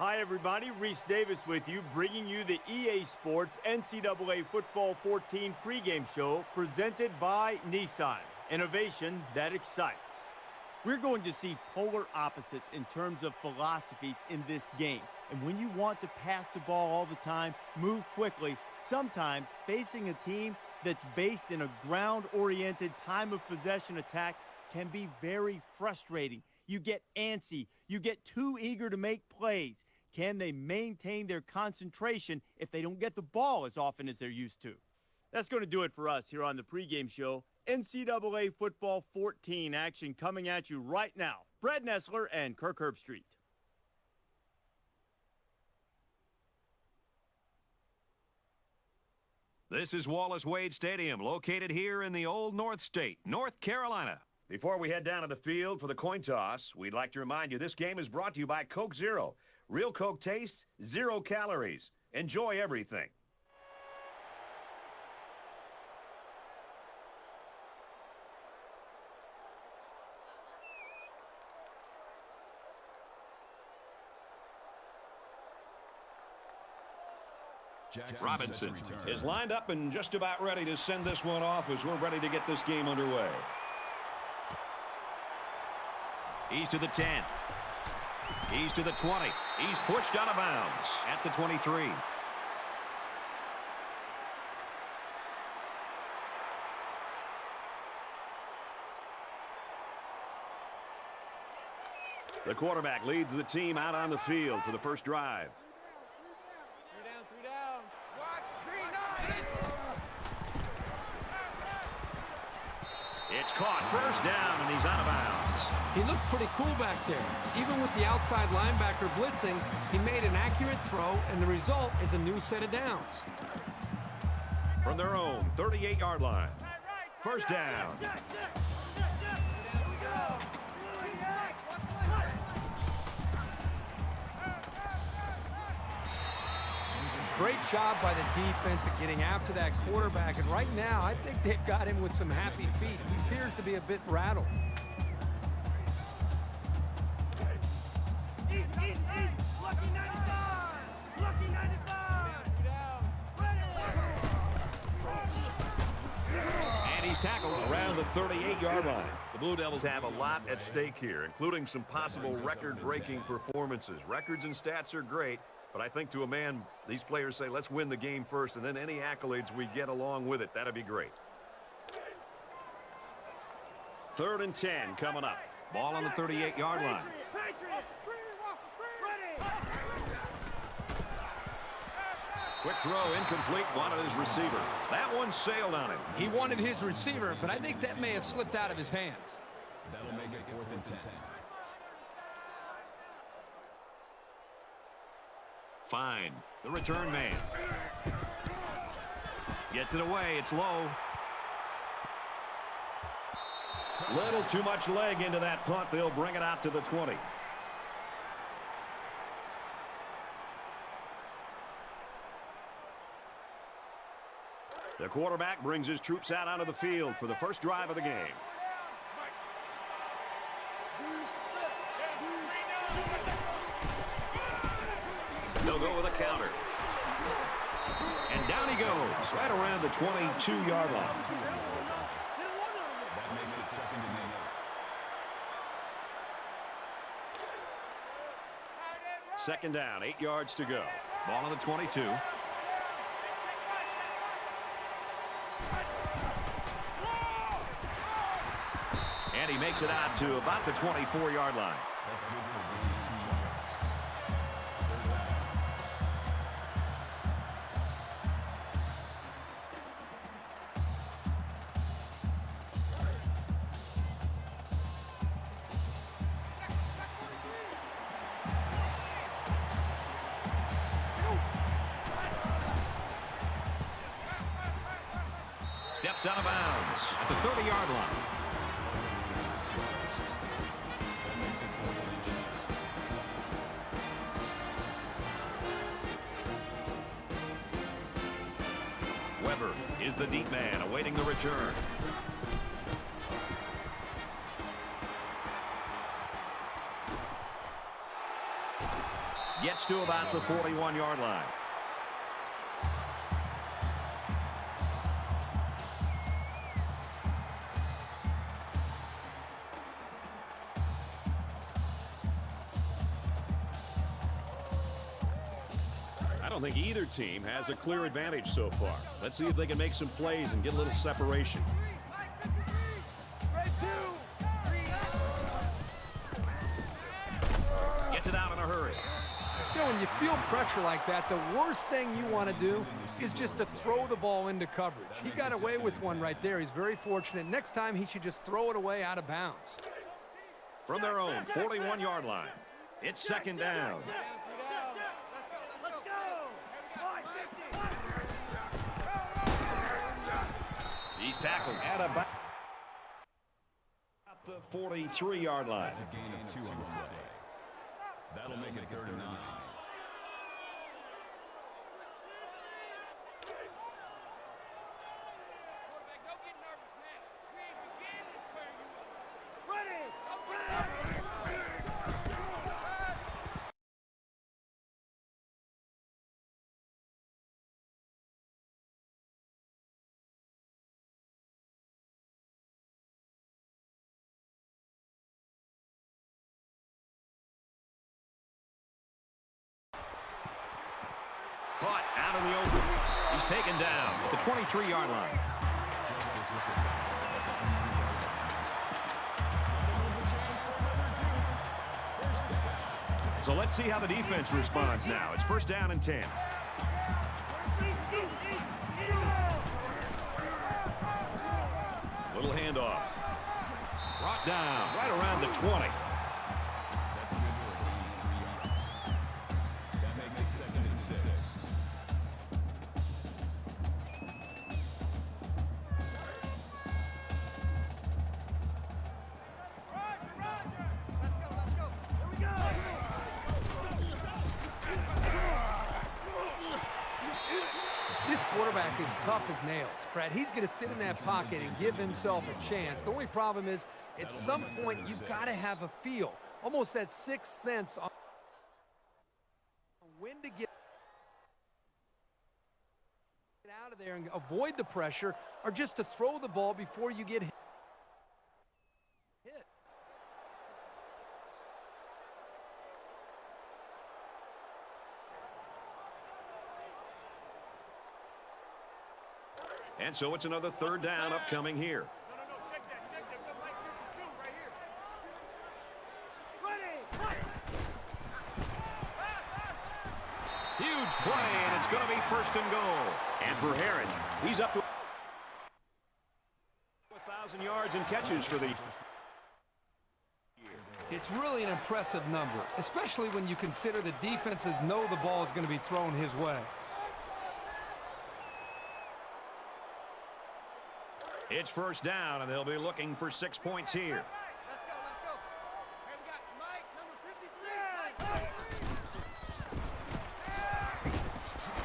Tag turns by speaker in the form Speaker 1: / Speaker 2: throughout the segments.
Speaker 1: Hi, everybody. Reese Davis with you, bringing you the EA Sports NCAA Football 14 pregame show presented by Nissan. Innovation that excites. We're going to see polar opposites in terms of philosophies in this game. And when you want to pass the ball all the time, move quickly, sometimes facing a team that's based in a ground-oriented time of possession attack can be very frustrating. You get antsy. You get too eager to make plays. Can they maintain their concentration if they don't get the ball as often as they're used to? That's going to do it for us here on the pregame show. NCAA Football 14 action coming at you right now. Brad Nessler and Kirk Herbstreit.
Speaker 2: This is Wallace Wade Stadium, located here in the Old North State, North Carolina. Before we head down to the field for the coin toss, we'd like to remind you this game is brought to you by Coke Zero. Real Coke taste, 0 calories. Enjoy everything. Robinson is lined up and just about ready to send this one off as we're ready to get this game underway. He's to the 10. He's to the 20. He's pushed out of bounds at the 23. The quarterback leads the team out on the field for the first drive.
Speaker 3: Three down. Watch, green nine.
Speaker 2: It's caught. First down, and he's out of bounds.
Speaker 4: He looked pretty cool back there. Even with the outside linebacker blitzing, he made an accurate throw, and the result is a new set of downs.
Speaker 2: From their own 38-yard line. First down.
Speaker 4: Great job by the defense at getting after that quarterback, and right now I think they've got him with some happy feet. He appears to be a bit rattled.
Speaker 3: Easy. Lucky 95. Lucky 95.
Speaker 2: And he's tackled around the 38-yard line. The Blue Devils have a lot at stake here, including some possible record-breaking performances. Records and stats are great, but I think to a man, these players say, let's win the game first, and then any accolades we get along with it, that'd be great. 3rd and 10 coming up. Ball on the 38-yard line. Quick throw, incomplete, wanted his receiver. That one sailed on him.
Speaker 4: He wanted his receiver, but I think that may have slipped out of his hands.
Speaker 5: That'll make it 4th and 10.
Speaker 2: Fine. The return man. Gets it away. It's low. Little too much leg into that punt. They'll bring it out to the 20. The quarterback brings his troops out onto the field for the first drive of the game. They'll go with a counter. And down he goes, right around the 22-yard line.
Speaker 5: That makes it 2nd and 8.
Speaker 2: Second down, 8 yards to go. Ball on the 22. And he makes it out to about the 24-yard line.
Speaker 5: That's good for gain of 2 yards.
Speaker 2: Steps out of bounds at the 30-yard line.
Speaker 5: That makes it 4th and inches.
Speaker 2: Weber is the deep man awaiting the return. Gets gets to about the 41-yard line. I don't think either team has a clear advantage so far. Let's see if they can make some plays and get a little separation. Gets it out in a hurry.
Speaker 4: You know, when you feel pressure like that, the worst thing you want to do is just to throw the ball into coverage. He got away with one right there. He's very fortunate. Next time, he should just throw it away out of bounds.
Speaker 2: From their own 41-yard line, it's second down. He's tackled at about the 43-yard line.
Speaker 5: That's a gain of 2 on the play. That'll make it 3rd and 9.
Speaker 2: Caught out in the open. He's taken down at the 23-yard line. So let's see how the defense responds now. It's 1st down and 10. Little handoff. Brought down right around the 20.
Speaker 5: That's a good work, gain of 3 yards. That makes it 2nd and 6.
Speaker 4: This quarterback is tough as nails, Brad. He's going to sit in that pocket and give himself a chance. The only problem is, at some point, you've got to have a feel, almost that sixth sense on when to get out of there and avoid the pressure, or just to throw the ball before you get hit.
Speaker 2: And so it's another 3rd down upcoming here.
Speaker 3: No, check that. We're like 52 right here.
Speaker 2: Huge play, and it's going to be 1st and goal. And for Herron, he's up to 1,000 yards and catches for the year.
Speaker 4: It's really an impressive number, especially when you consider the defenses know the ball is going to be thrown his way.
Speaker 2: It's 1st down, and they'll be looking for 6 points here.
Speaker 3: Let's go. Here we got Mike, number 53.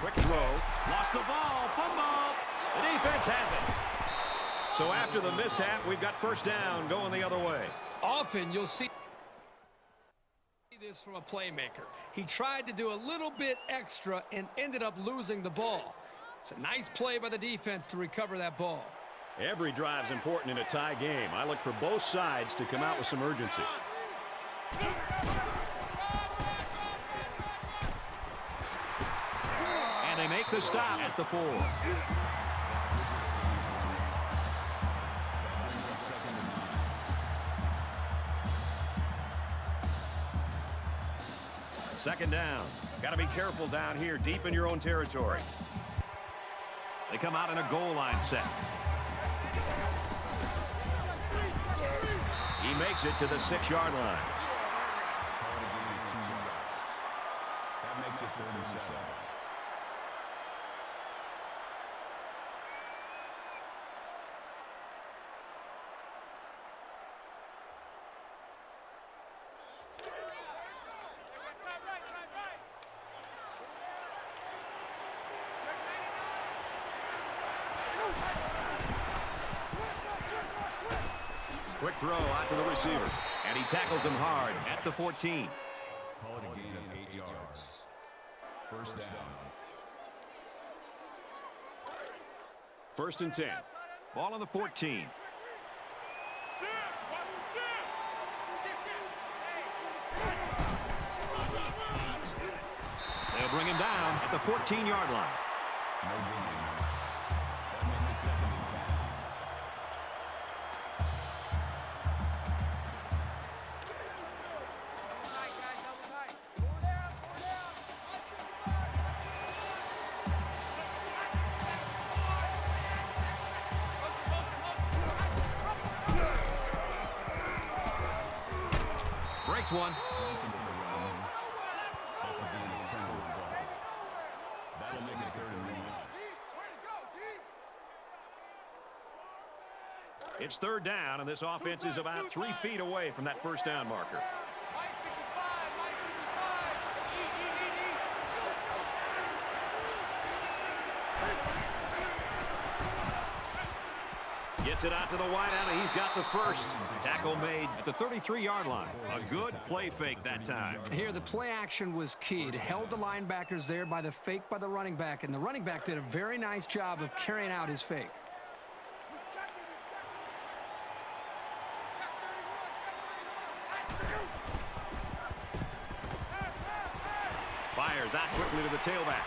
Speaker 2: Quick throw. Lost the ball. Fumble. The defense has it. So after the mishap, we've got 1st down going the other way.
Speaker 4: Often you'll see this from a playmaker. He tried to do a little bit extra and ended up losing the ball. It's a nice play by the defense to recover that ball.
Speaker 2: Every drive's important in a tie game. I look for both sides to come out with some urgency. And they make the stop at the 4. Second down. Got to be careful down here, deep in your own territory. They come out in a goal line set. He makes it to the 6-yard line.
Speaker 5: That makes it 3rd and 7.
Speaker 2: Quick throw out to the receiver. And he tackles him hard at the 14.
Speaker 5: Call it a gain of 8 yards. First down.
Speaker 2: First and 10. Ball on the 14. They'll bring him down at the 14-yard line.
Speaker 5: No gain. That makes it 2nd and 10.
Speaker 3: Tight, guys, double tight. 4 down, 4 down.
Speaker 2: Breaks one.
Speaker 5: Johnson to the run. That's a good turnover ball. That'll make it 3rd and 1.
Speaker 3: Deep, where to go, deep.
Speaker 2: It's 3rd down, and this offense is about 3 feet away from that first down marker.
Speaker 3: Mike 55, Mike 55. Eat.
Speaker 2: Gets it out to the wideout, and he's got the first. Tackle made at the 33-yard line. A good play fake that time.
Speaker 4: Here, the play action was key. It held the linebackers there by the fake by the running back, and the running back did a very nice job of carrying out his fake.
Speaker 3: He's checking. Check 31.
Speaker 2: Fires out quickly to the tailback.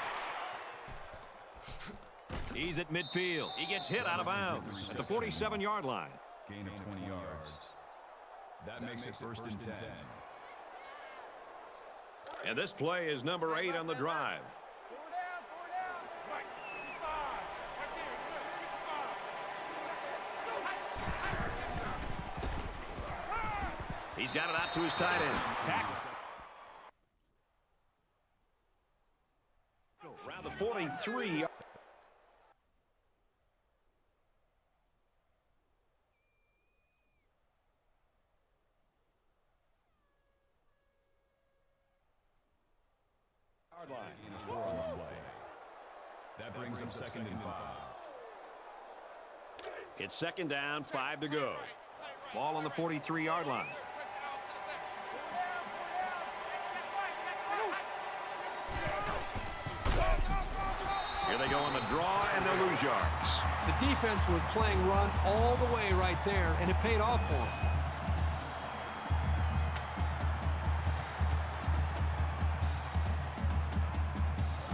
Speaker 2: He's at midfield. He gets hit out of bounds at the 47-yard line.
Speaker 5: Gain of 20 yards. That makes it 1st and 10.
Speaker 2: And this play is number 8 on the drive.
Speaker 3: 4 down, 4 down.
Speaker 2: He's got it out to his tight end. Tackle. Around the 43.
Speaker 5: That brings him 2nd and 5.
Speaker 2: It's 2nd down, 5 to go. Ball on the 43-yard line. Here they go on the draw, and they'll lose yards.
Speaker 4: The defense was playing run all the way right there, and it paid off for them.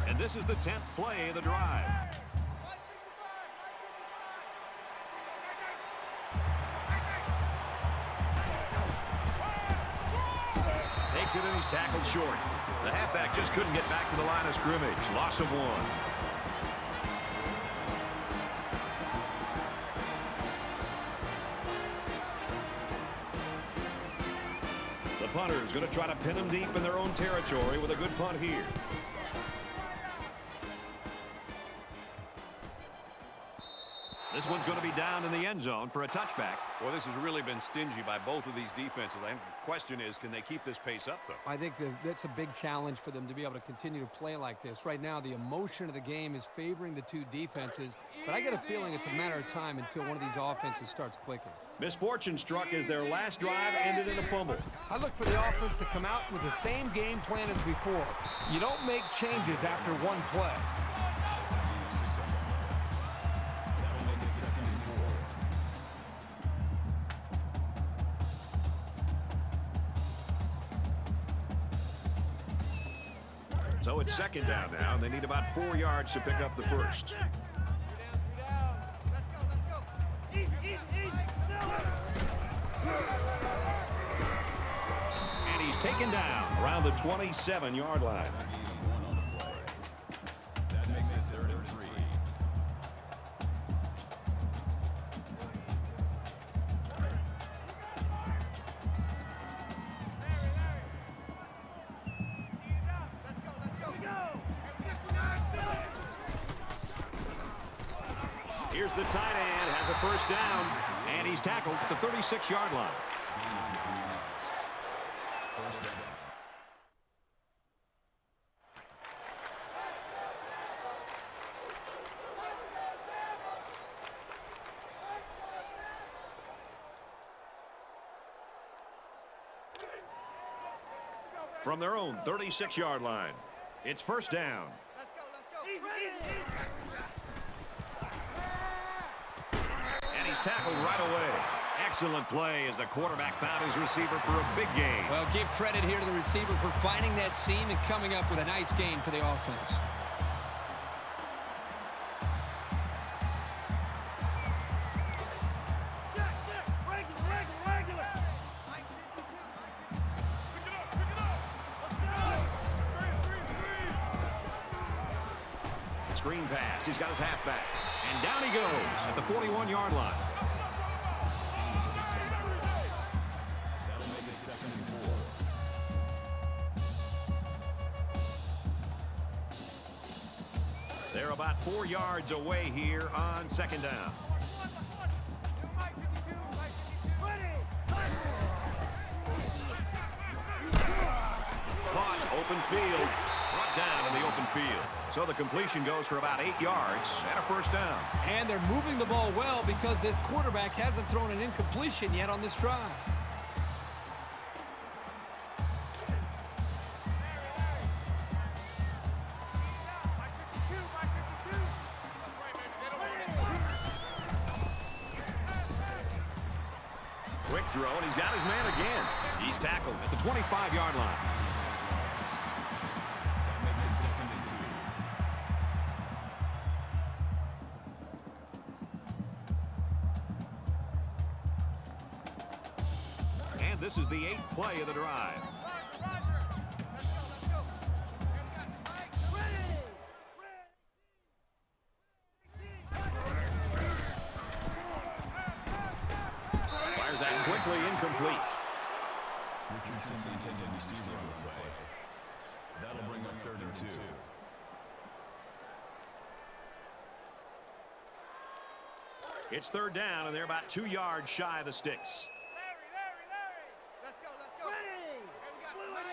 Speaker 2: And this is the 10th play of the drive. Takes it and he's tackled short. The halfback just couldn't get back to the line of scrimmage. Loss of 1. The punter is going to try to pin them deep in their own territory with a good punt here. This one's going to be down in the end zone for a touchback. Well, this has really been stingy by both of these defenses. I think the question is, can they keep this pace up, though?
Speaker 4: I think that's a big challenge for them to be able to continue to play like this. Right now, the emotion of the game is favoring the two defenses, but I get a feeling it's a matter of time until one of these offenses starts clicking.
Speaker 2: Misfortune struck as their last drive ended in a fumble.
Speaker 4: I look for the offense to come out with the same game plan as before. You don't make changes after one play.
Speaker 5: That'll make it 2nd and 4.
Speaker 2: So it's 2nd down now, and they need about 4 yards to pick up the first.
Speaker 3: 3 down. Let's go. Easy.
Speaker 2: And he's taken down around the 27-yard line.
Speaker 5: That's a gain of 1 on the play. That makes it 3rd and 3.
Speaker 3: Let's go. 59, Philly.
Speaker 2: Here's the tight end, has a first down, and he's tackled at the 36-yard line.
Speaker 5: First down.
Speaker 2: From their own 36-yard line, It's first down.
Speaker 3: Let's go, let's go.
Speaker 2: And he's tackled right away. Excellent play as the quarterback found his receiver for a big gain.
Speaker 6: Well, give credit here to the receiver for finding that seam and coming up with a nice gain for the offense.
Speaker 3: Mike 52, Mike 52.
Speaker 2: Screen pass. He's got his halfback. And down he goes at the 41-yard line.
Speaker 5: That'll make it 2nd and 4.
Speaker 2: They're about 4 yards away here on second down.
Speaker 3: Mike 52, Mike 52.
Speaker 2: Caught, open field, brought down in the open field. So the completion goes for about 8 yards and a first down.
Speaker 6: And they're moving the ball well because this quarterback hasn't thrown an incompletion yet on this drive.
Speaker 2: Quick throw, and he's got his man again. He's tackled at the 25-yard line.
Speaker 5: That makes it 2nd and 2.
Speaker 2: And this is the 8th play of the drive.
Speaker 3: Let's go. Here we got Mike.
Speaker 2: Fires that quickly, incomplete.
Speaker 5: Richardson, the intended receiver on the play. That'll bring up 3rd and 2.
Speaker 2: It's 3rd down, and they're about 2 yards shy of the sticks.
Speaker 3: Let's go, let's go. Here we got Mike.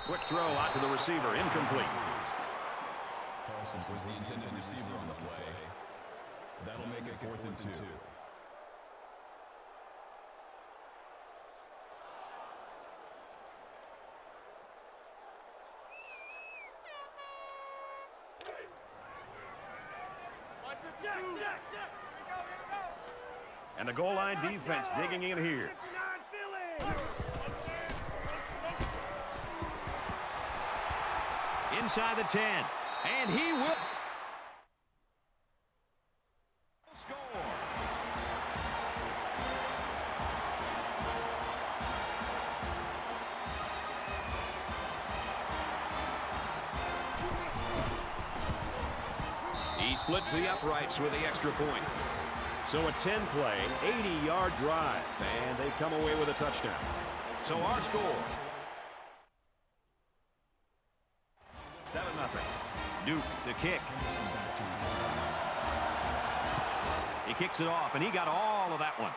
Speaker 2: Quick throw out to the receiver, incomplete.
Speaker 5: Carlson was the intended receiver on the play. That'll make it 4th and 2.
Speaker 2: And the goal line defense digging in here. Inside the 10. And he will score. He splits the uprights with the extra point. So a 10-play, 80-yard drive, and they come away with a touchdown. So our score, 7-0. Duke to kick. He kicks it off, and he got all of that one.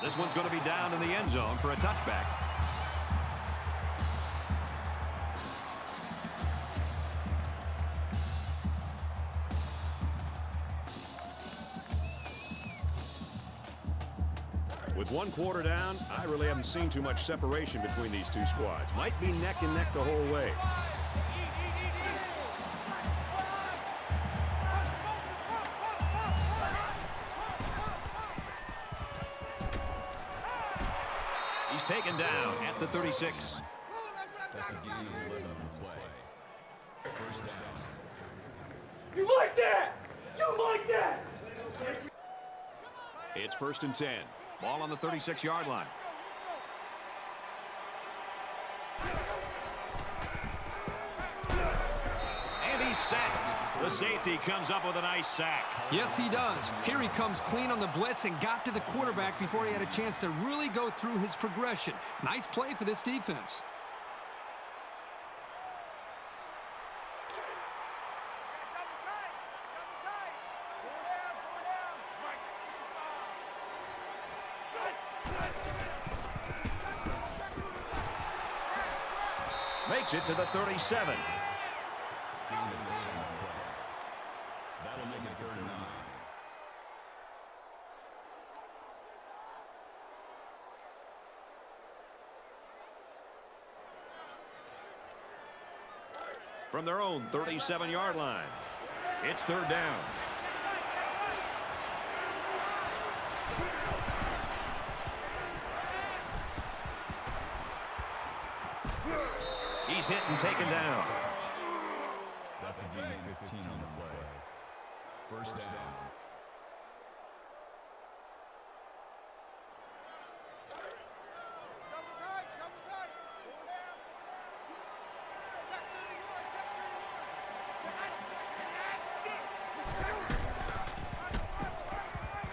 Speaker 2: This one's going to be down in the end zone for a touchback. With 1 quarter down, I really haven't seen too much separation between these two squads. Might be neck and neck the whole way. He's taken down at the 36.
Speaker 5: That's a gain of 11 on the play. First down.
Speaker 7: You like that? You like that?
Speaker 2: It's 1st and 10. Ball on the 36-yard line. And he's sacked. The safety comes up with a nice sack.
Speaker 6: Yes, he does. Here he comes clean on the blitz and got to the quarterback before he had a chance to really go through his progression. Nice play for this defense.
Speaker 2: Makes it to the 37.
Speaker 5: Gain of 8 on the play. That'll make it 3rd and 9.
Speaker 2: from their own 37-yard line. It's third down. He's hit and taken down.
Speaker 5: That's a gain of 15 on the play. First down.
Speaker 3: Double tight, double tight. Check 31, check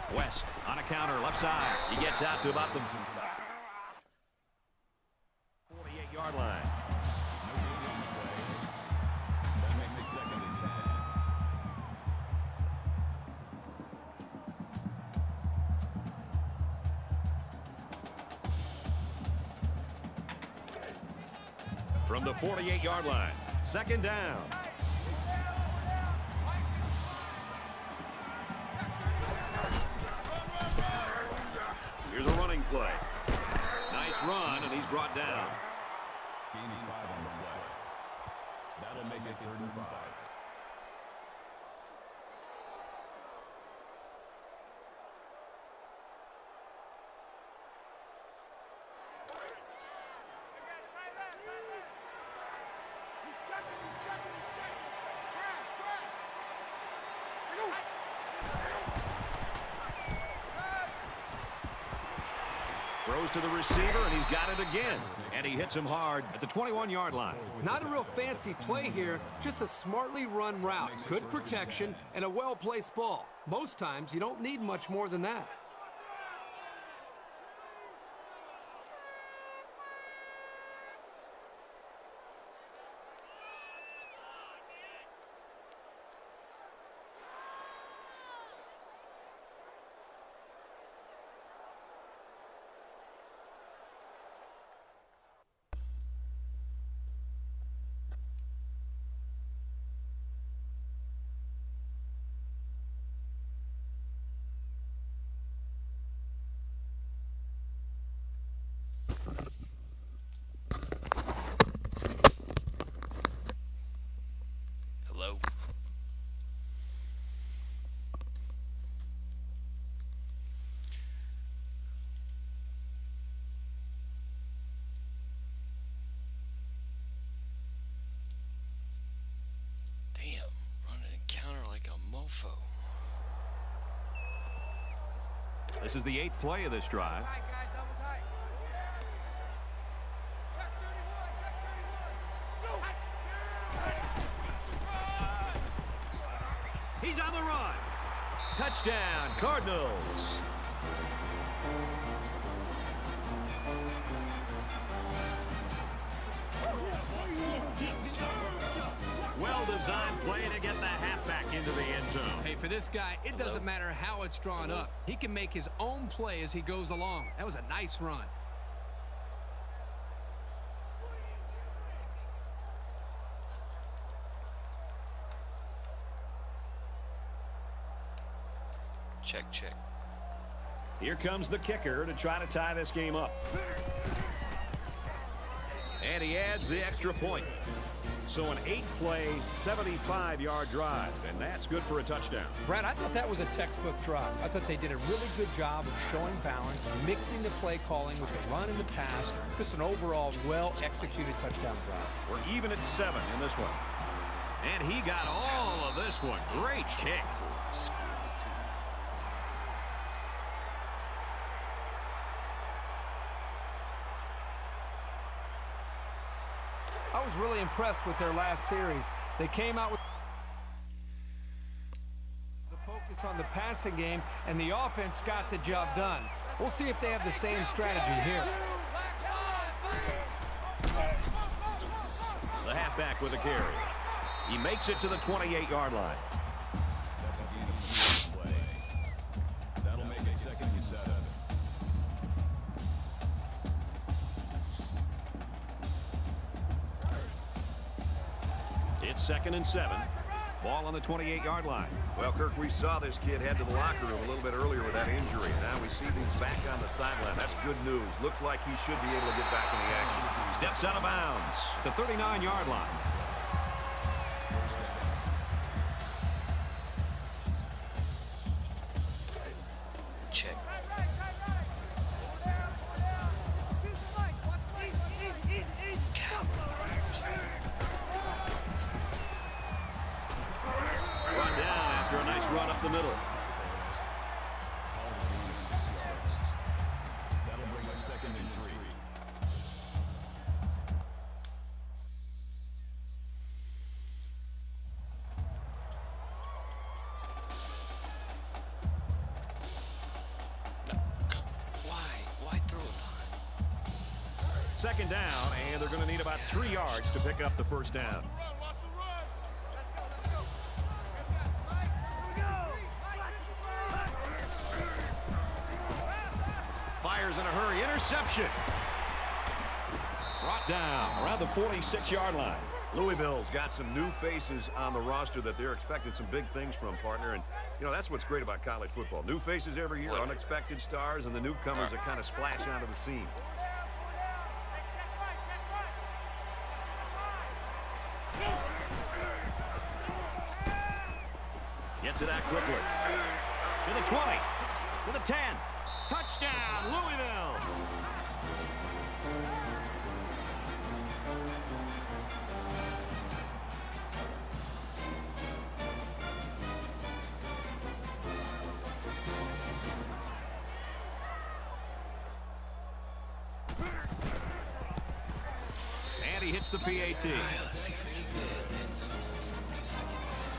Speaker 3: 31.
Speaker 2: West on a counter, left side. He gets out to about the 48-yard line.
Speaker 5: No gain on the play. That makes it second and 10.
Speaker 2: From the 48-yard line, second down. Here's a running play. Nice run, and he's brought down.
Speaker 5: Gaining 5 on the play. That'll make it 3rd and 5.
Speaker 3: He's checking, he's checking, he's checking. Crash, crash.
Speaker 2: Throws to the receiver, and he's got it again. And he hits him hard at the 21-yard line.
Speaker 4: Not a real fancy play here, just a smartly run route. Good protection and a well-placed ball. Most times, you don't need much more than that.
Speaker 8: Hello? Damn, running a counter like a mofo.
Speaker 2: This is the 8th play of this drive.
Speaker 3: Tight, guys, double tight. Check 31, check 31.
Speaker 2: He's on the run. Touchdown, Cardinals. Well-designed play to get the halfback into the end zone.
Speaker 6: Hey, for this guy, it doesn't matter how it's drawn up. He can make his own play as he goes along. That was a nice run.
Speaker 8: Check, check.
Speaker 2: Here comes the kicker to try to tie this game up. And he adds the extra point. So an 8-play, 75-yard drive, and that's good for a touchdown.
Speaker 4: Brad, I thought that was a textbook drive. I thought they did a really good job of showing balance, mixing the play calling with the run and the pass. Just an overall well-executed touchdown drive.
Speaker 2: We're even at 7 in this one. And he got all of this one. Great kick.
Speaker 4: I was really impressed with their last series. They came out with the focus on the passing game, and the offense got the job done. We'll see if they have the same strategy here.
Speaker 2: The halfback with a carry. He makes it to the 28-yard line.
Speaker 5: That's a gain of 3 on the play. That'll make it 2nd and 7.
Speaker 2: It's 2nd and 7. Ball on the 28-yard line. Well, Kirk, we saw this kid head to the locker room a little bit earlier with that injury. Now we see he's back on the sideline. That's good news. Looks like he should be able to get back in the action. Steps out of bounds. The 39-yard line. second down, and they're going to need about 3 yards to pick up the first down. Fires in a hurry. Interception. Brought down around the 46-yard line. Louisville's got some new faces on the roster that they're expecting some big things from, partner. And, you know, that's what's great about college football. New faces every year, unexpected stars, and the newcomers that kind of splash onto the scene. Gets it out quickly. To the 20. To the 10. Touchdown, Louisville. And he hits the PAT.
Speaker 8: Let's see if we can get it in 40 seconds.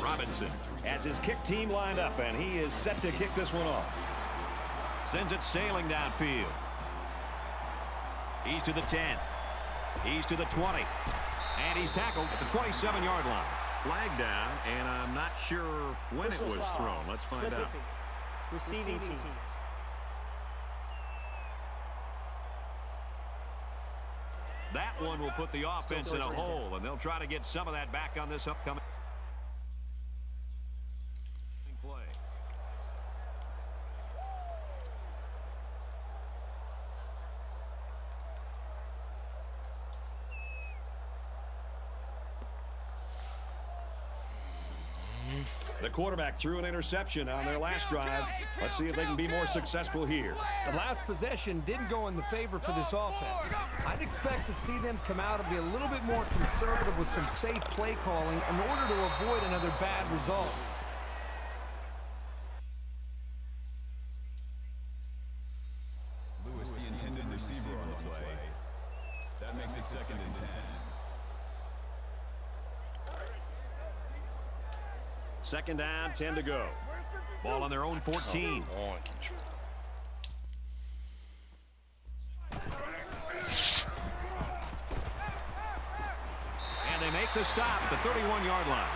Speaker 2: Robinson has his kick team lined up, and he is set to kick this one off. Sends it sailing downfield. He's to the 10. He's to the 20. And he's tackled at the 27-yard line. Flag down, and I'm not sure when it was thrown. Let's find out.
Speaker 9: Receiving team.
Speaker 2: That one will put the offense in a hole, and they'll try to get some of that back on this upcoming play. The quarterback threw an interception on their last drive. Let's see if they can be more successful here.
Speaker 4: The last possession didn't go in the favor for this offense. I'd expect to see them come out and be a little bit more conservative with some safe play calling in order to avoid another bad result.
Speaker 5: Lewis, the intended receiver on the play. That makes it 2nd and 10.
Speaker 2: Second down, 10 to go. Ball on their own 14.
Speaker 8: Come on, control.
Speaker 2: And they make the stop at the 31-yard line.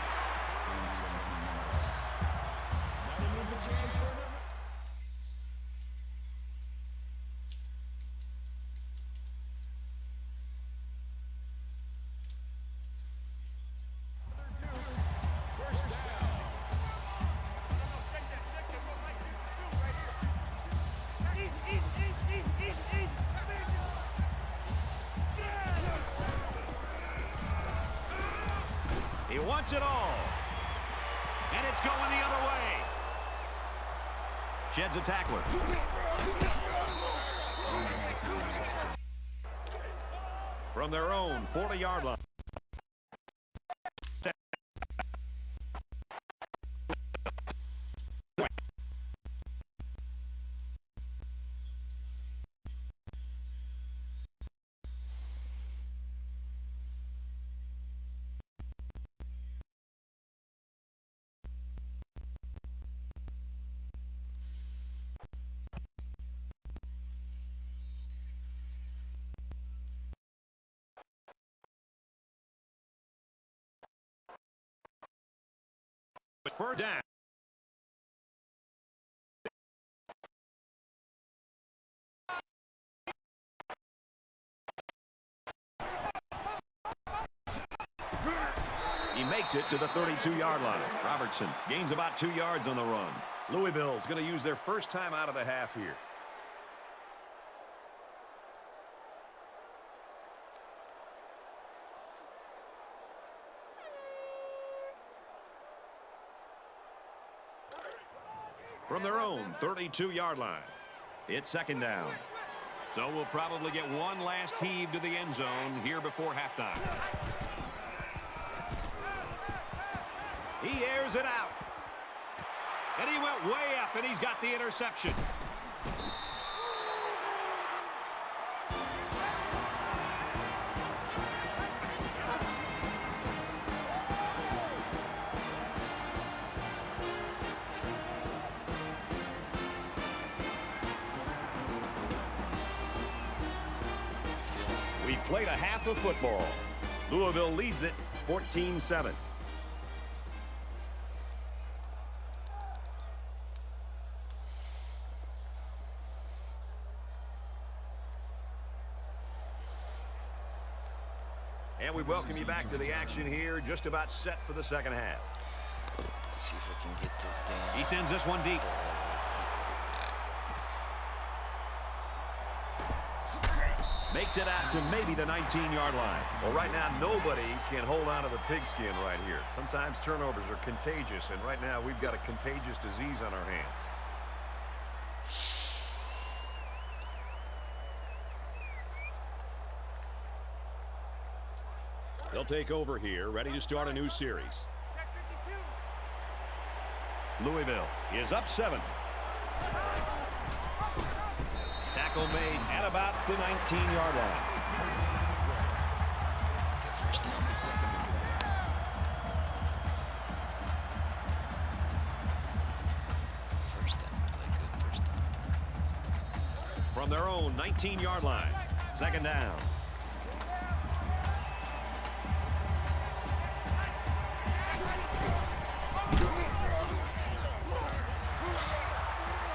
Speaker 2: He wants it all. And it's going the other way. Sheds a tackler. From their own 40-yard line. First down. He makes it to the 32-yard line. Robertson gains about 2 yards on the run. Louisville's going to use their first time out of the half here. From their own 32-yard line. It's second down. So we'll probably get one last heave to the end zone here before halftime. He airs it out. And he went way up, and he's got the interception. We played a half of football. Louisville leads it 14-7. And we welcome you back to the action here, just about set for the second half.
Speaker 8: Let's see if I can get this down.
Speaker 2: He sends this one deep. Makes it out to maybe the 19-yard line. Well, right now, nobody can hold on to the pigskin right here. Sometimes turnovers are contagious, and right now we've got a contagious disease on our hands. They'll take over here, ready to start a new series. Louisville is up 7. Tackle made at about the 19-yard line.
Speaker 8: Good first down. First down. Play good first down.
Speaker 2: From their own 19-yard line. Second down.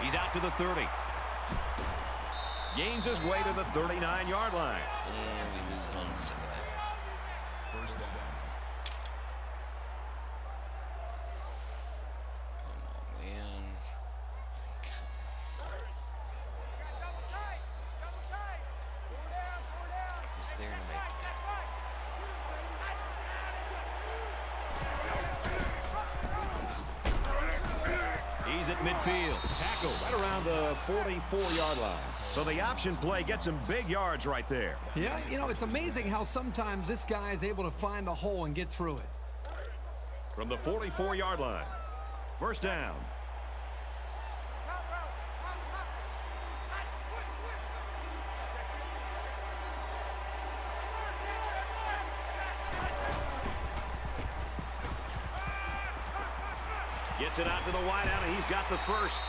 Speaker 2: He's out to the 30. Gains his way to the 39-yard line.
Speaker 8: And we lose it on the second half.
Speaker 5: First down.
Speaker 8: Oh, man. He's there to make the tackle.
Speaker 2: He's at midfield. Tackle right around the 44-yard line. So the option play gets him big yards right there.
Speaker 6: Yeah, you know, it's amazing how sometimes this guy is able to find the hole and get through it.
Speaker 2: From the 44-yard line. First down. Gets it out to the wideout, and he's got the first.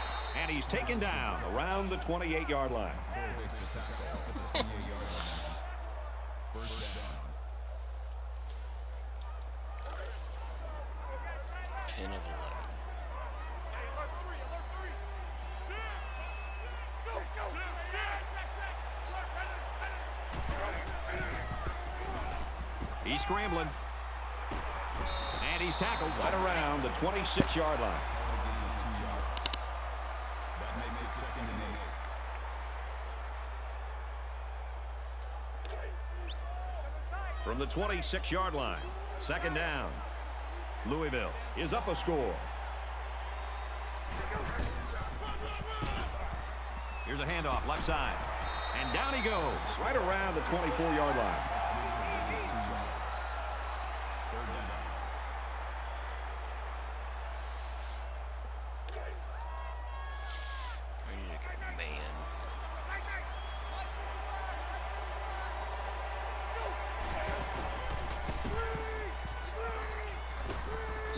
Speaker 2: And he's taken down around the 28-yard line.
Speaker 5: Makes the tackle at the 28-yard line. First down.
Speaker 8: 10 of 11.
Speaker 2: He's scrambling. And he's tackled right around the 26-yard line.
Speaker 5: That makes it second and 8.
Speaker 2: From the 26-yard line. Second down. Louisville is up a score. Here's a handoff left side. And down he goes right around the 24-yard line.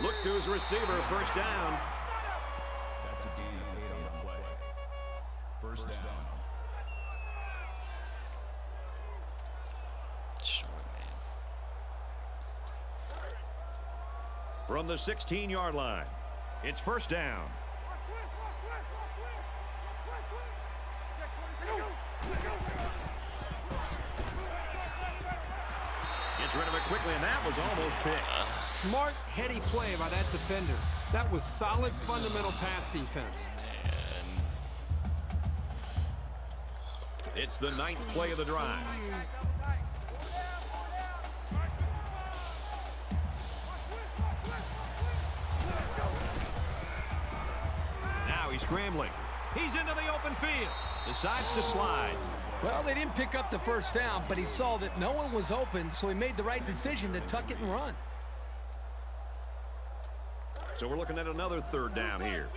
Speaker 2: Looks to his receiver, first down.
Speaker 5: That's a gain of 8 on the play. First down.
Speaker 8: Short man.
Speaker 2: From the 16-yard line, it's first down. Gets rid of it quickly, and that was almost picked.
Speaker 4: Smart, heady play by that defender. That was solid, fundamental pass defense.
Speaker 2: It's the 9th play of the drive. Now he's scrambling. He's into the open field. Decides to slide.
Speaker 4: Well, they didn't pick up the first down, but he saw that no one was open, so he made the right decision to tuck it and run.
Speaker 2: So we're looking at another third down here.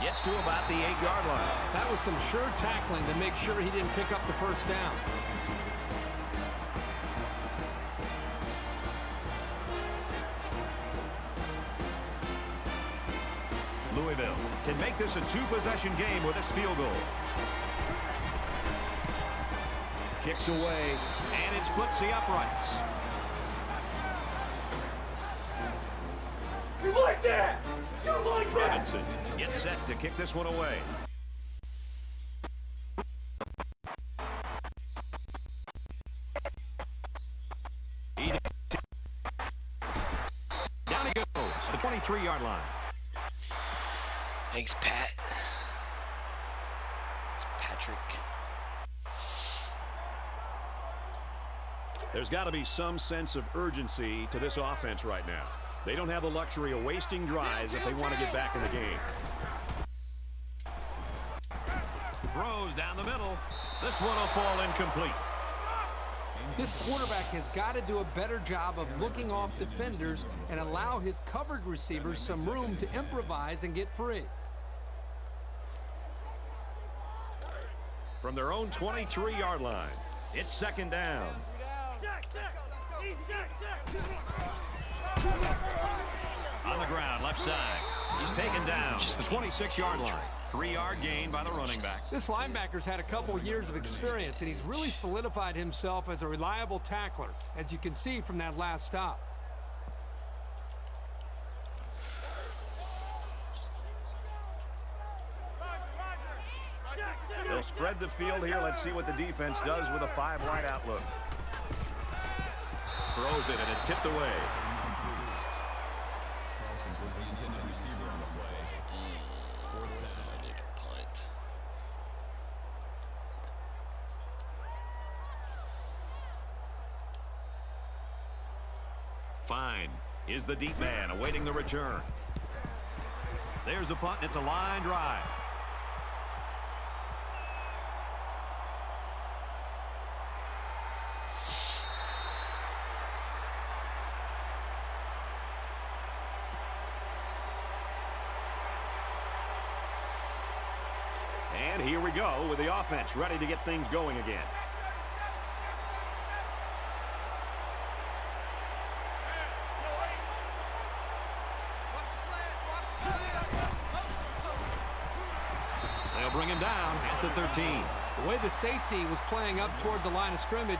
Speaker 2: Gets to about the 8-yard line.
Speaker 4: That was some sure tackling to make sure he didn't pick up the first down.
Speaker 2: Louisville can make this a two-possession game with this field goal. Kicks away, and it splits the uprights.
Speaker 7: You like that? You like that?
Speaker 2: Robinson gets set to kick this one away. Down he goes to the 23-yard line.
Speaker 8: Thanks, Pat. It's Patrick.
Speaker 2: There's got to be some sense of urgency to this offense right now. They don't have the luxury of wasting drives if they want to get back in the game. Throws down the middle. This one will fall incomplete.
Speaker 4: This quarterback has got to do a better job of looking off defenders and allow his covered receivers some room to improvise and get free.
Speaker 2: From their own 23-yard line, it's second down. On the ground, left side. He's taken down at the 26-yard line. 3-yard gain by the running back.
Speaker 4: This linebacker's had a couple years of experience, and he's really solidified himself as a reliable tackler, as you can see from that last stop.
Speaker 2: They'll spread the field here. Let's see what the defense does with a 5-wide outlook. Throws it, and it's tipped away.
Speaker 8: I need a punt.
Speaker 2: Fine is the deep man awaiting the return. There's a punt, and it's a line drive. And here we go with the offense ready to get things going again. They'll bring him down at the 13.
Speaker 4: The way the safety was playing up toward the line of scrimmage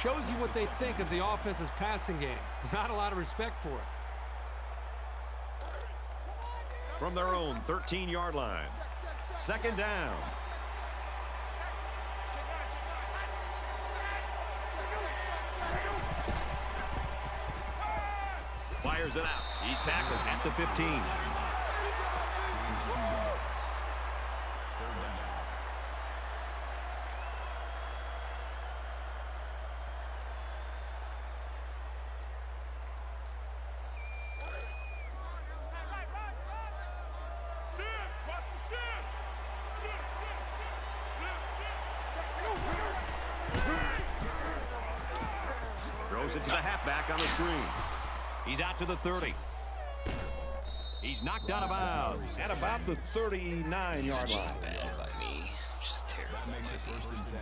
Speaker 4: shows you what they think of the offense's passing game. Not a lot of respect for it.
Speaker 2: From their own 13-yard line. Second down. Fires it out. He's tackled at the 15. Throws it to the halfback on the screen. He's out to the 30. He's knocked out of bounds at about the 39-yard line.
Speaker 8: Just bad by me. Just terrible.
Speaker 5: That makes it first and 10.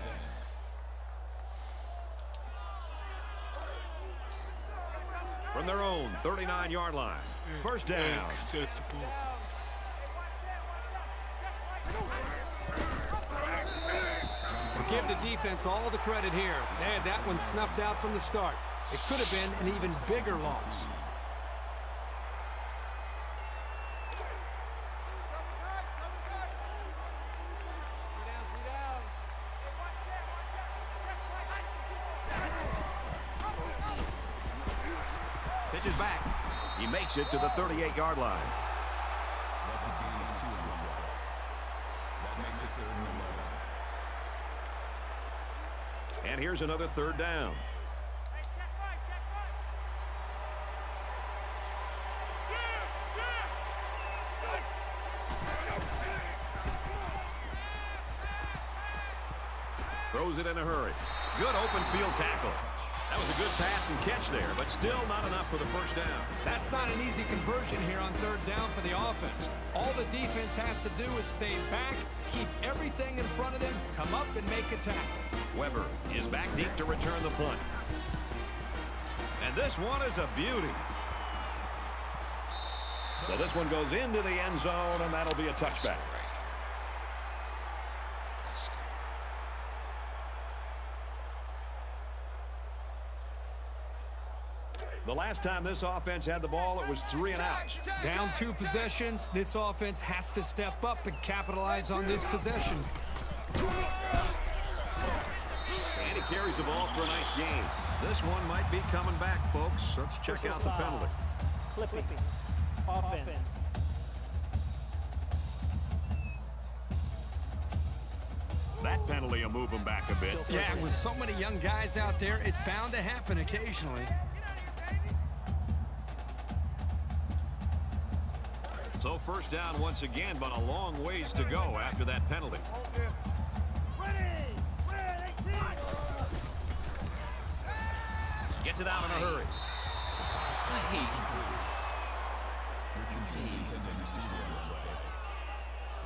Speaker 2: From their own 39-yard line. First down.
Speaker 4: Give the defense all the credit here. They had that one snuffed out from the start. It could have been an even bigger loss.
Speaker 2: Pitches back. He makes it to the 38-yard line.
Speaker 5: That's a gain of 2 on the play. That makes it third and 11.
Speaker 2: And here's another third down. Throws it in a hurry. Good open field tackle. That was a good pass and catch there, but still not enough for the first down.
Speaker 4: That's not an easy conversion here on third down for the offense. All the defense has to do is stay back, keep everything in front of them, come up and make a tackle.
Speaker 2: Weber is back deep to return the punt. And this one is a beauty. So this one goes into the end zone, and that'll be a touchback. The last time this offense had the ball, it was 3 and out.
Speaker 6: Down 2 possessions. This offense has to step up and capitalize on this possession.
Speaker 2: And he carries the ball for a nice gain. This one might be coming back, folks. Let's check out the penalty.
Speaker 9: Clipping. Offense.
Speaker 2: That penalty will move him back a bit.
Speaker 6: Yeah, with so many young guys out there, it's bound to happen occasionally.
Speaker 2: So first down once again, but a long ways to go after that penalty. Gets it out in a hurry.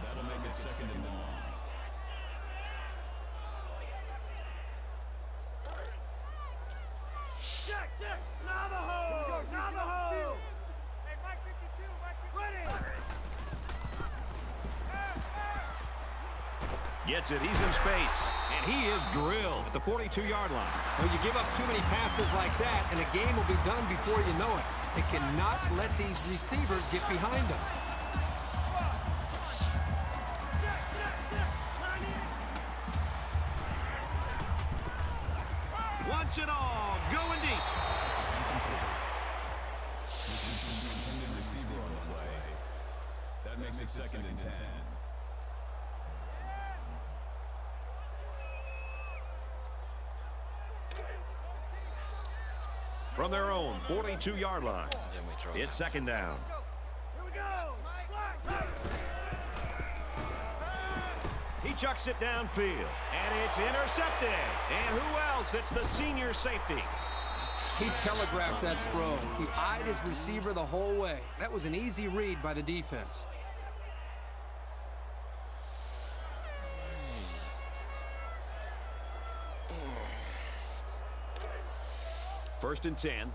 Speaker 5: That'll make it second and long.
Speaker 3: Check. Navajo. Hey, Mike 52. Ready.
Speaker 2: Gets it. He's in space. And he is drilled at the 42-yard line.
Speaker 6: Well, you give up too many passes like that, and the game will be done before you know it. They cannot let these receivers get behind them.
Speaker 2: Wants it all. Going deep.
Speaker 5: Receiver on the play. That makes it second and 10.
Speaker 2: From their own 42-yard line. It's second down.
Speaker 3: Here we go.
Speaker 2: He chucks it downfield. And it's intercepted. And who else? It's the senior safety.
Speaker 4: He telegraphed that throw. He eyed his receiver the whole way. That was an easy read by the defense.
Speaker 2: First and 10.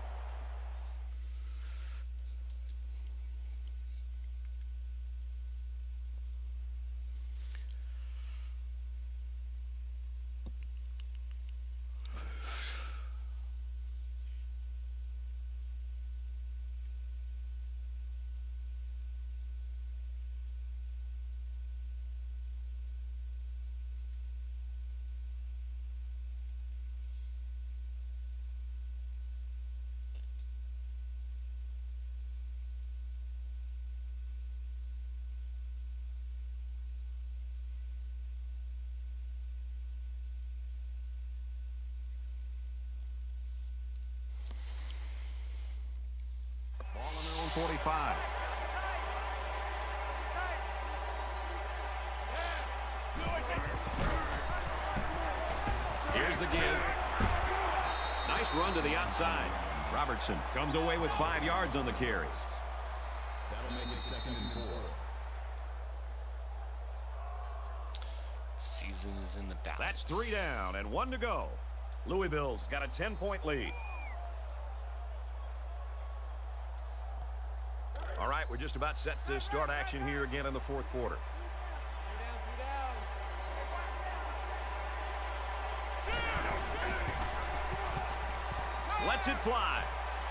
Speaker 2: Ball on their own 45. Here's the give. Nice run to the outside. Robertson comes away with 5 yards on the carry.
Speaker 5: That'll make it second and 4.
Speaker 8: Season is in the balance.
Speaker 2: That's 3 down and 1 to go. Louisville's got a 10-point lead. All right, we're just about set to start action here again in the fourth quarter. Lets it fly.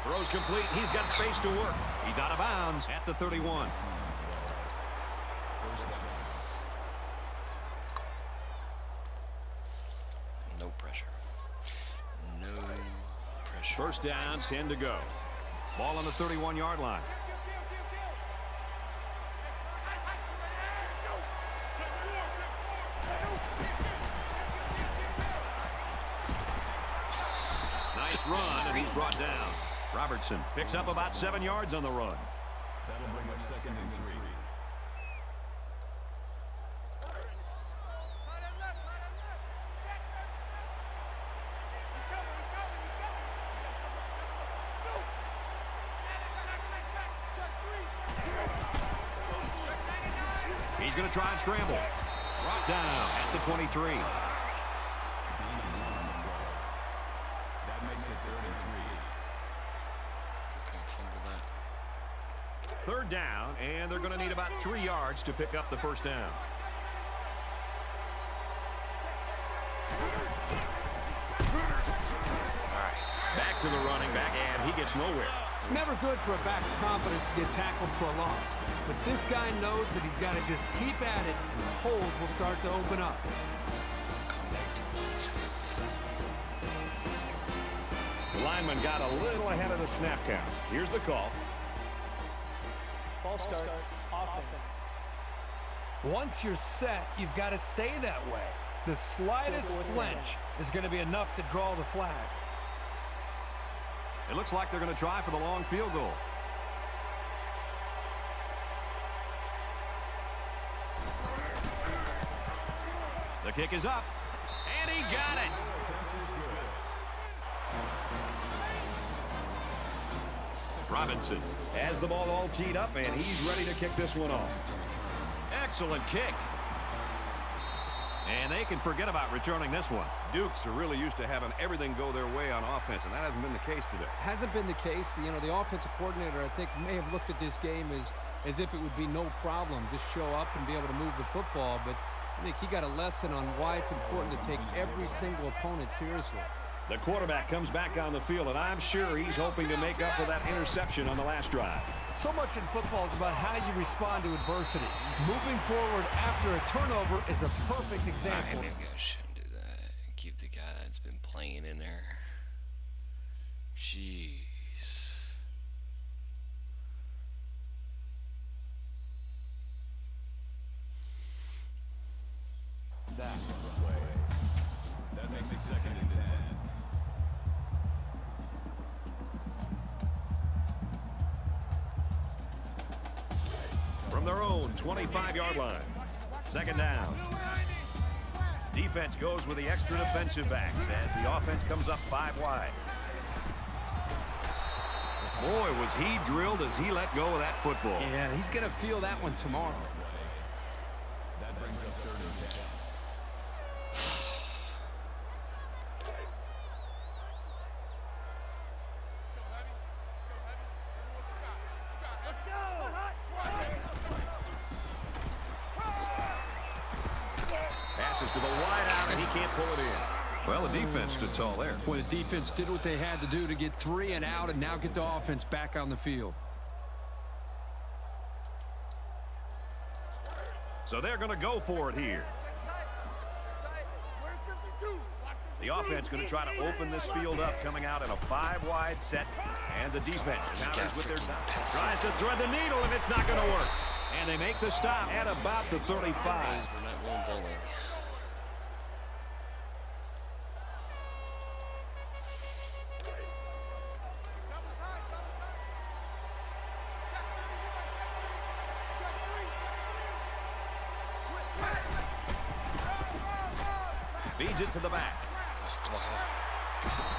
Speaker 2: Throws complete. He's got space to work. He's out of bounds at the 31.
Speaker 8: No pressure. No pressure.
Speaker 2: First down, 10 to go. Ball on the 31-yard line. Nice run, and he's brought down. Robertson picks up about 7 yards on the run.
Speaker 5: That'll bring up second and 3.
Speaker 2: He's going to try and scramble. Brought down at the 23.
Speaker 5: That makes it third and 3.
Speaker 8: Okay, fumble that.
Speaker 2: Third down, and they're going to need about 3 yards to pick up the first down. Back to the running back, and he gets nowhere.
Speaker 4: It's never good for a back's confidence to get tackled for a loss. But this guy knows that he's got to just keep at it, and the holes will start to open up.
Speaker 8: Come back to this.
Speaker 2: The lineman got a little ahead of the snap count. Here's the call.
Speaker 9: False start. Offense.
Speaker 4: Once you're set, you've got to stay that way. The slightest flinch is going to be enough to draw the flag.
Speaker 2: It looks like they're going to try for the long field goal. The kick is up, and he got it. Robinson has the ball all teed up, and he's ready to kick this one off. Excellent kick. And they can forget about returning this one. Dukes are really used to having everything go their way on offense, and that hasn't been the case today.
Speaker 4: Hasn't been the case. You know, the offensive coordinator, I think, may have looked at this game as if it would be no problem. Just show up and be able to move the football. But I think he got a lesson on why it's important to take every single opponent seriously.
Speaker 2: The quarterback comes back on the field, and I'm sure he's hoping to make up for that interception on the last drive.
Speaker 4: So much in football is about how you respond to adversity. Moving forward after a turnover is a perfect example.
Speaker 8: Maybe I shouldn't do that. Keep the guy that's been playing in there. Jeez.
Speaker 5: That makes it 2nd and 10.
Speaker 2: From their own 25-yard line. 2nd down. Defense goes with the extra defensive backs as the offense comes up 5 wide. Boy, was he drilled as he let go of that football.
Speaker 4: Yeah, he's going to feel that one tomorrow.
Speaker 5: That brings up 3rd and 10.
Speaker 2: Passes to the wide out, and he can't pull it in. Well, the defense stood tall there.
Speaker 6: Boy, the defense did what they had to do to get 3 and out and now get the offense back on the field.
Speaker 2: So they're going to go for it here. The offense going to try to open this field up, coming out in a 5-wide set, and the defense counters with their time. Tries to thread the needle, and it's not going to work. And they make the stop at about the 35.
Speaker 8: We're not going bowling.
Speaker 2: Feeds it to the back.
Speaker 8: Come on.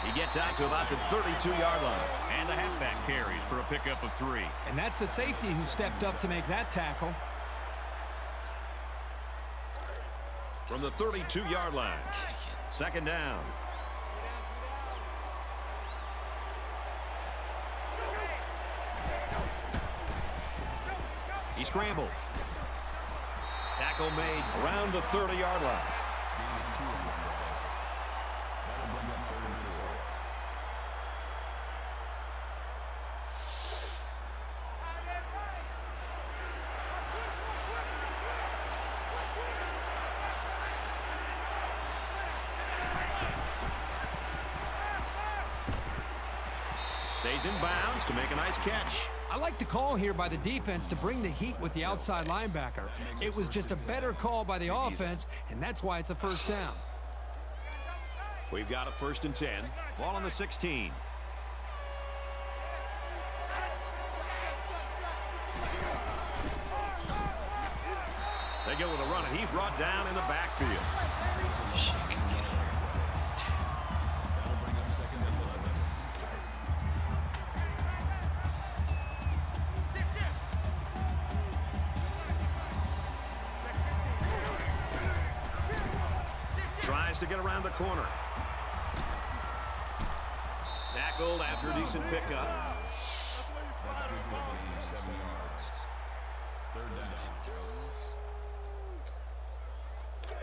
Speaker 2: He gets out to about the 32-yard line. And the halfback carries for a pickup of 3.
Speaker 4: And that's the safety who stepped up to make that tackle.
Speaker 2: From the 32-yard line. 2nd down. He scrambled. Tackle made around the 30-yard line. Stays in bounds to make a nice catch.
Speaker 4: I like the call here by the defense to bring the heat with the outside linebacker. It was just a better call by the offense, and that's why it's a 1st down.
Speaker 2: We've got a 1st and 10. Ball on the 16. They go with a run, and he's brought down in the backfield.
Speaker 8: She can get on.
Speaker 5: That'll bring up 2nd and 11.
Speaker 2: Tries to get around the corner. Tackled after a decent pickup.
Speaker 5: good for a gain of 7 yards. Third down.
Speaker 8: Throws.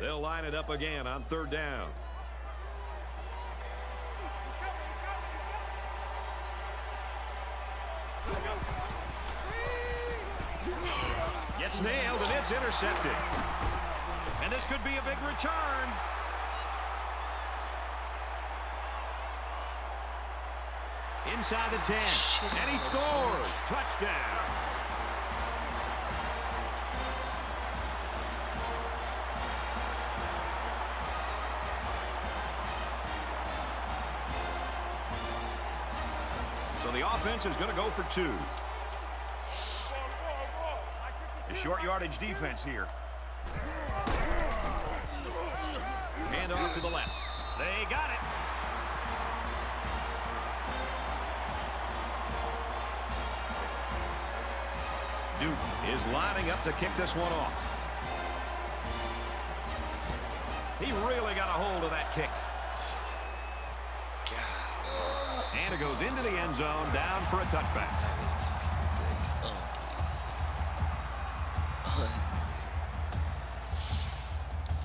Speaker 2: They'll line it up again on third down. Gets nailed, and it's intercepted. And this could be a big return. Inside the 10. And he scores. Touchdown. So the offense is going to go for 2. A short yardage defense here. Hand off to the left. They got it. Duke is lining up to kick this one off. He really got a hold of that kick. And it goes into the end zone, down for a touchback.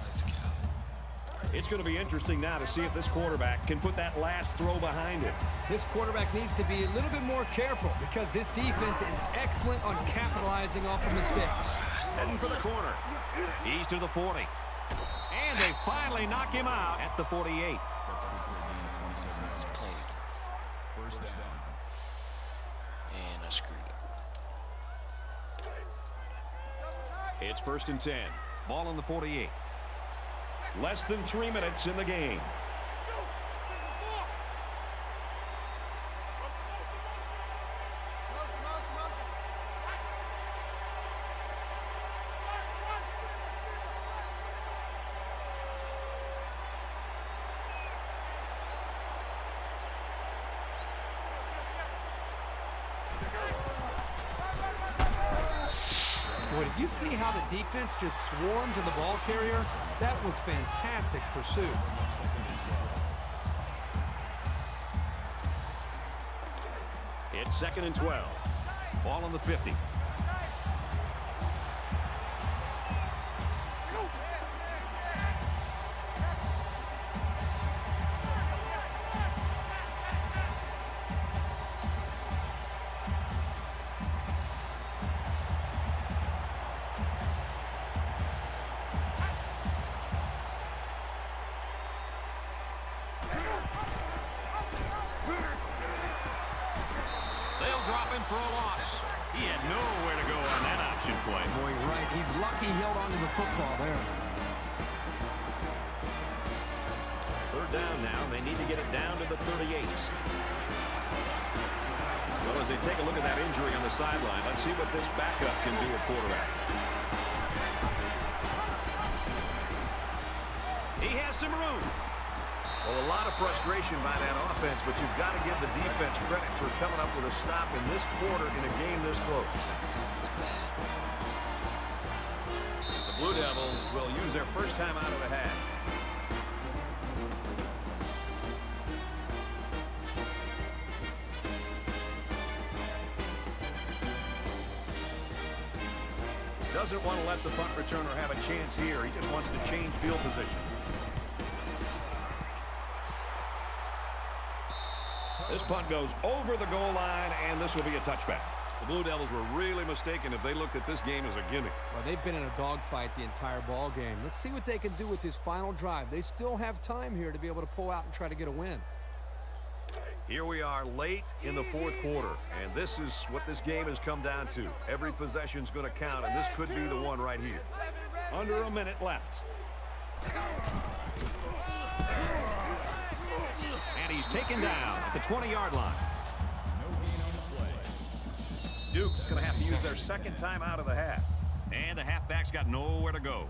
Speaker 8: Let's go.
Speaker 2: It's going to be interesting now to see if this quarterback can put that last throw behind him.
Speaker 4: This quarterback needs to be a little bit more careful because this defense is excellent on capitalizing off of mistakes.
Speaker 2: Heading for the corner. He's to the 40. And they finally knock him out at the 48.
Speaker 5: That's good for a gain of 27 yards.
Speaker 8: Playing against.
Speaker 5: First down.
Speaker 8: And I screwed up.
Speaker 2: It's 1st and 10. Ball on the 48. Less than 3 minutes in the game.
Speaker 4: Boy, did you see how the defense just swarms in the ball carrier? That was fantastic pursuit.
Speaker 2: It's 2nd and 12. Ball on the 50. For a loss. He had nowhere to go on that option play.
Speaker 4: Boy, right. He's lucky he held on to the football there.
Speaker 2: 3rd down now. They need to get it down to the 38. Well, as they take a look at that injury on the sideline, let's see what this backup can do at quarterback. He has some room. Well, a lot of frustration by that offense, but you've got to give the defense credit for coming up with a stop in this quarter in a game this close. The Blue Devils will use their first time out of the half. Doesn't want to let the punt returner have a chance here. He just wants to change field position. This punt goes over the goal line, and this will be a touchback. The Blue Devils were really mistaken if they looked at this game as a gimmick.
Speaker 4: Well, they've been in a dogfight the entire ball game. Let's see what they can do with this final drive. They still have time here to be able to pull out and try to get a win.
Speaker 2: Here we are late in the 4th quarter, and this is what this game has come down to. Every possession's going to count, and this could be the one right here. Under a minute left. And he's taken down at the 20-yard line.
Speaker 5: No gain on the play.
Speaker 2: Duke's going to have to use their 2nd time out of the half. And the halfback's got nowhere to go.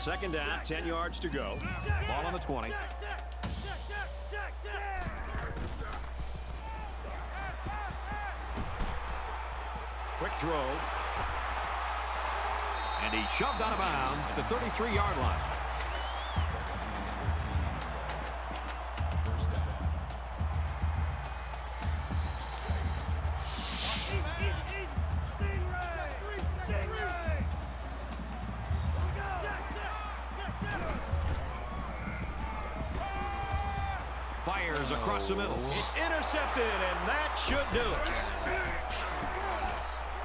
Speaker 2: Second down, 10 yards to go. Ball on the 20. Quick throw.
Speaker 6: And he's shoved out of bounds at the 33-yard line. Fires across the middle.
Speaker 2: It's intercepted, and that should do it.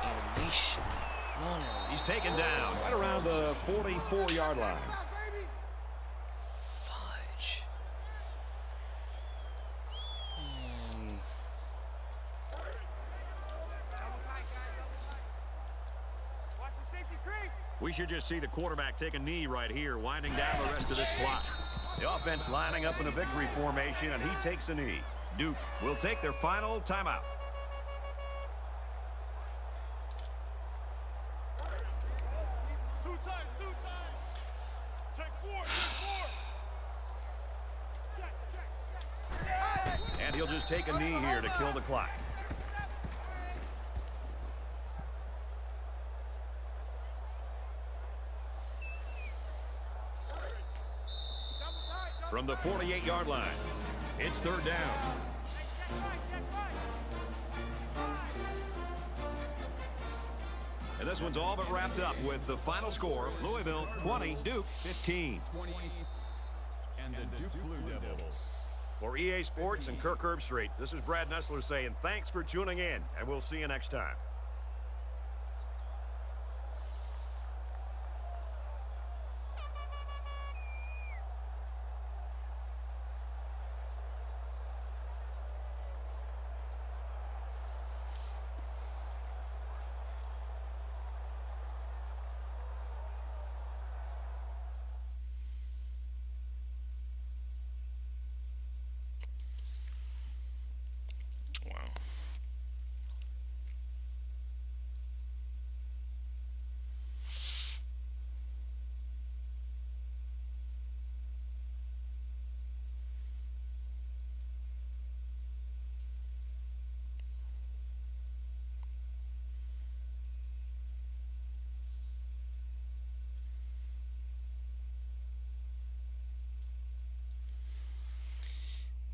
Speaker 8: Animation.
Speaker 2: He's taken down right around the 44-yard line.
Speaker 8: Fudge.
Speaker 2: We should just see the quarterback take a knee right here, winding down the rest of this clock. The offense lining up in a victory formation, and he takes a knee. Duke will take their final timeout.
Speaker 3: Two times. Check four. Check.
Speaker 2: And he'll just take a knee here to kill the clock. From the 48-yard line, it's third down. And this one's all but wrapped up with the final score: Louisville 20, Duke 15.
Speaker 5: 20, and the Duke Blue Devils.
Speaker 2: For EA Sports and Kirk Herbstreit, this is Brad Nessler saying thanks for tuning in, and we'll see you next time.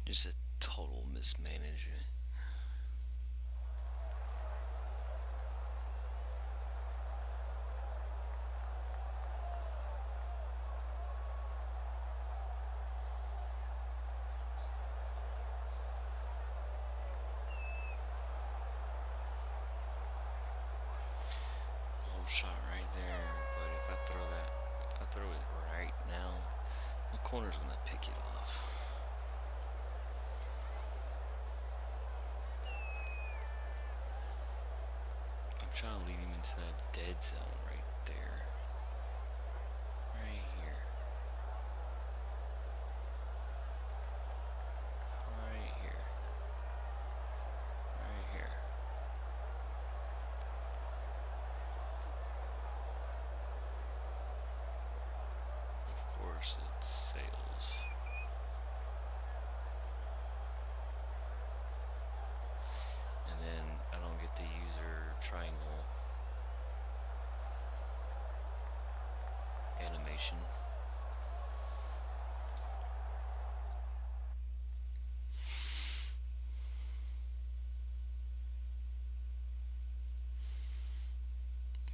Speaker 8: Just a total mismanagement. Whole shot right there, but if I throw it right now, the corner's gonna pick it off. Trying to lead him into that dead zone right there. Right here. Right here. Right here. Of course, it's Sales. And then I don't get to use her triangle animation.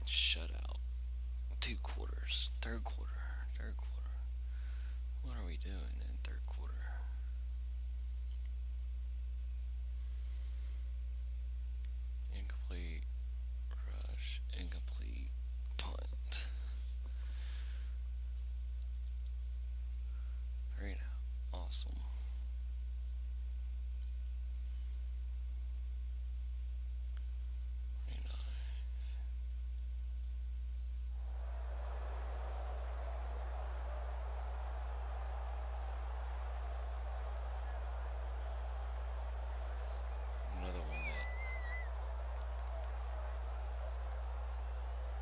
Speaker 8: Shutout. 2 quarters. Third quarter. What are we doing in third quarter? Incomplete rush, incomplete punt. Very awesome. Very nice. Another one that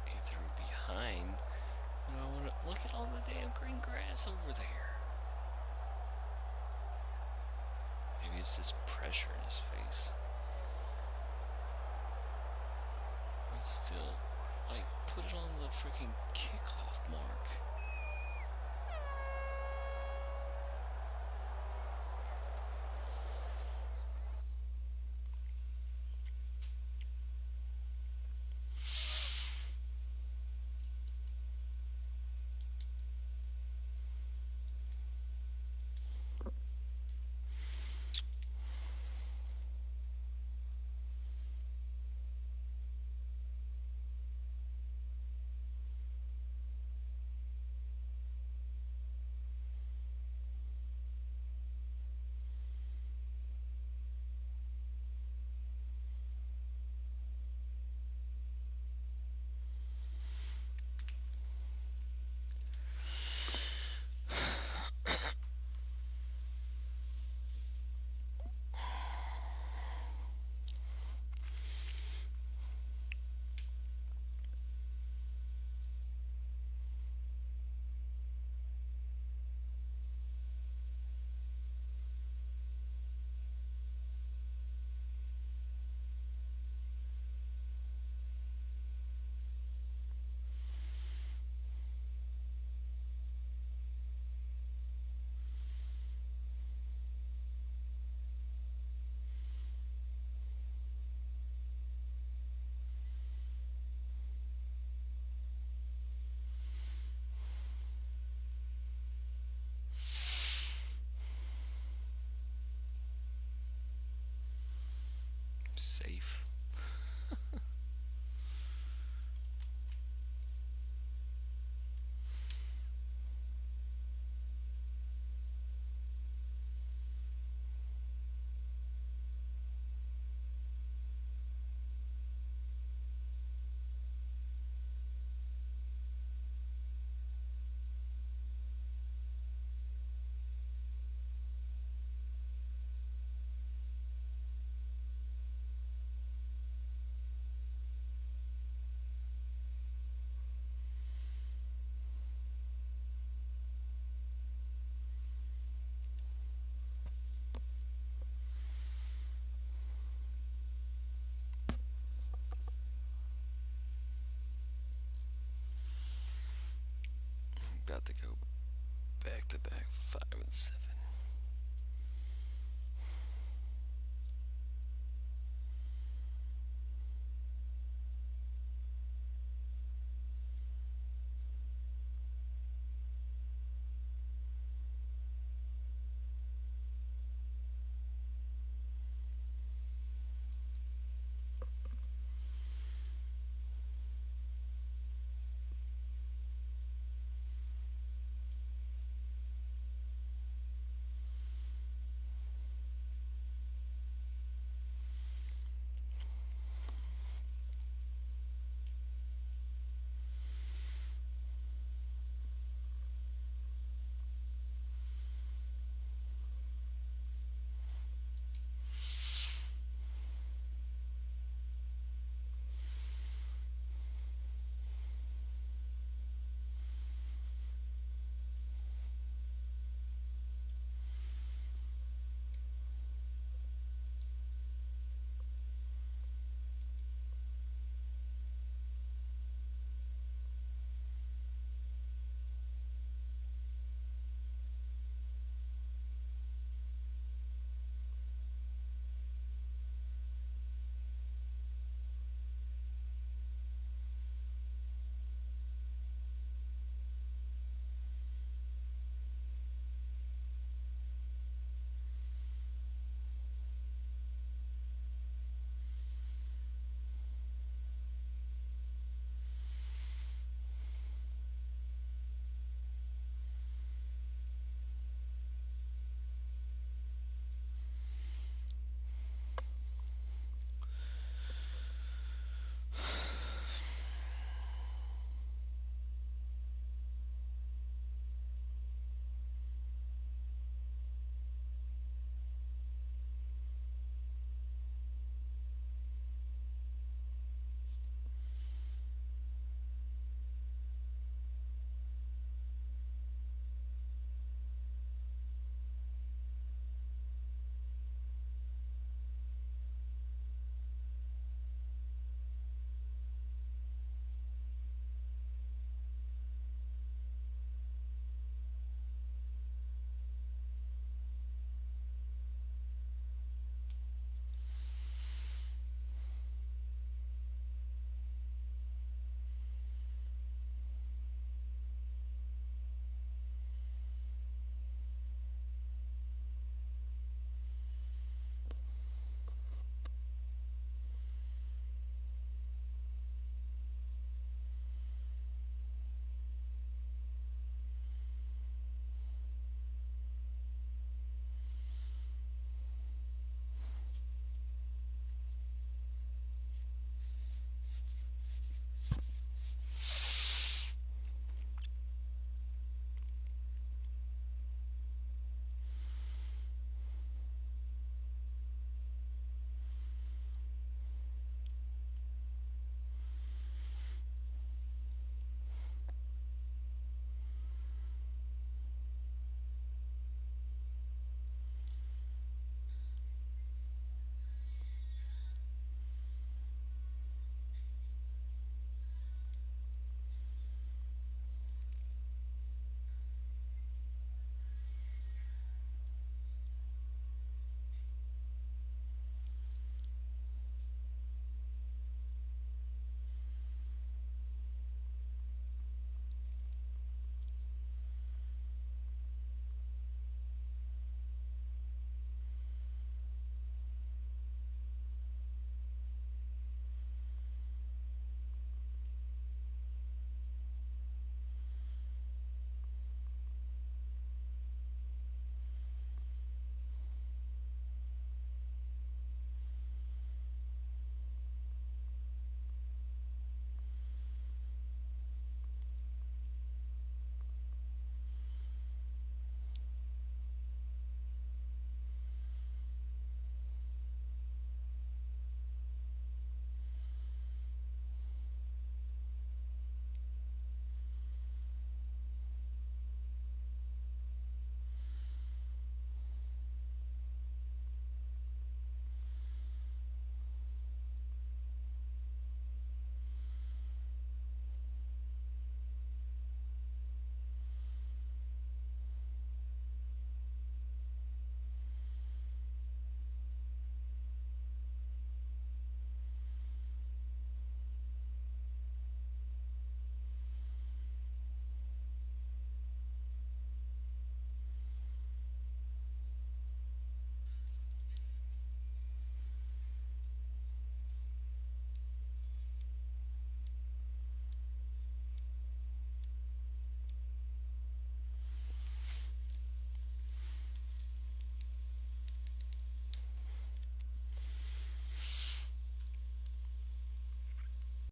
Speaker 8: he threw behind. And I want to look at all the damn green grass over there. Maybe it's this pressure in his face. But still, Like, put it on the freaking kickoff mark. Safe. About to go back to back 5 and 7.